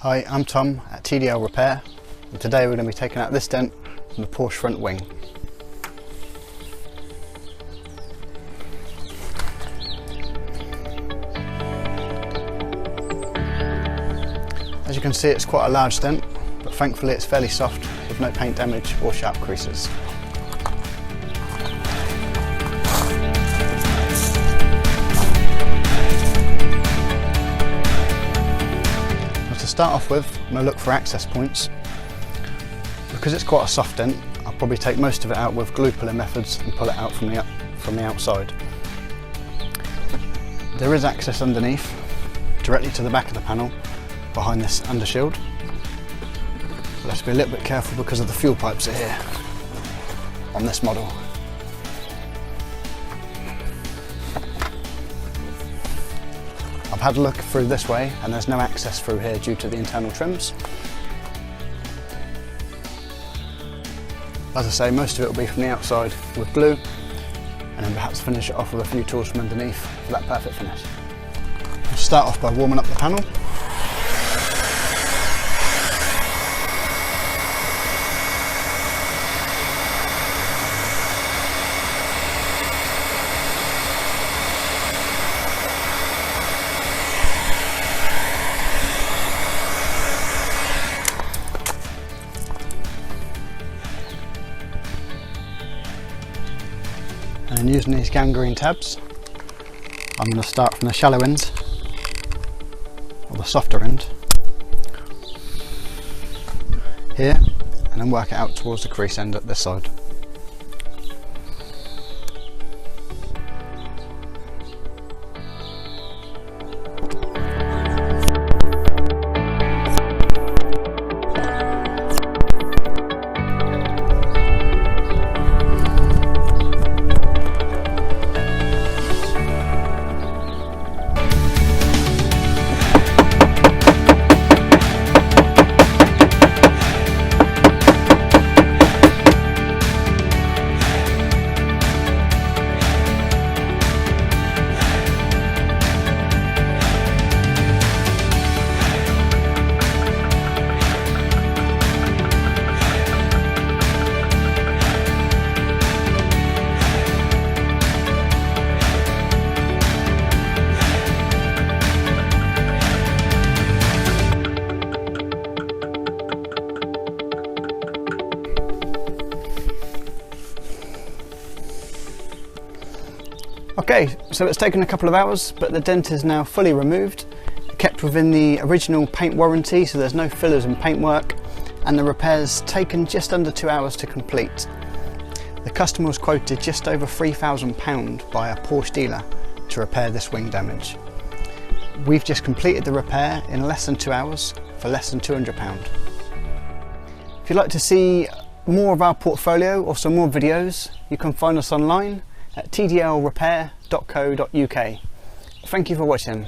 Hi, I'm Tom at TDL Repair, and today we're going to be taking out this dent from the Porsche front wing. As you can see, it's quite a large dent, but thankfully it's fairly soft with no paint damage or sharp creases. To start off with, I'm going to look for access points. Because it's quite a soft dent, I'll probably take most of it out with glue pulling methods and pull it out from the outside. There is access underneath, directly to the back of the panel, behind this undershield. We'll have to be a little bit careful because of the fuel pipes are here on this model. I've had a look through this way and there's no access through here due to the internal trims. As I say, most of it will be from the outside with glue, and then perhaps finish it off with a few tools from underneath for that perfect finish. We'll start off by warming up the panel. And using these gangrene tabs, I'm going to start from the shallow end, or the softer end, here, and then work it out towards the crease end at this side. Okay, so it's taken a couple of hours, but the dent is now fully removed, kept within the original paint warranty, so there's no fillers and paintwork, and the repair's taken just under 2 hours to complete. The customer was quoted just over £3,000 by a Porsche dealer to repair this wing damage. We've just completed the repair in less than 2 hours for less than £200. If you'd like to see more of our portfolio or some more videos, you can find us online at tdlrepair.co.uk. Thank you for watching.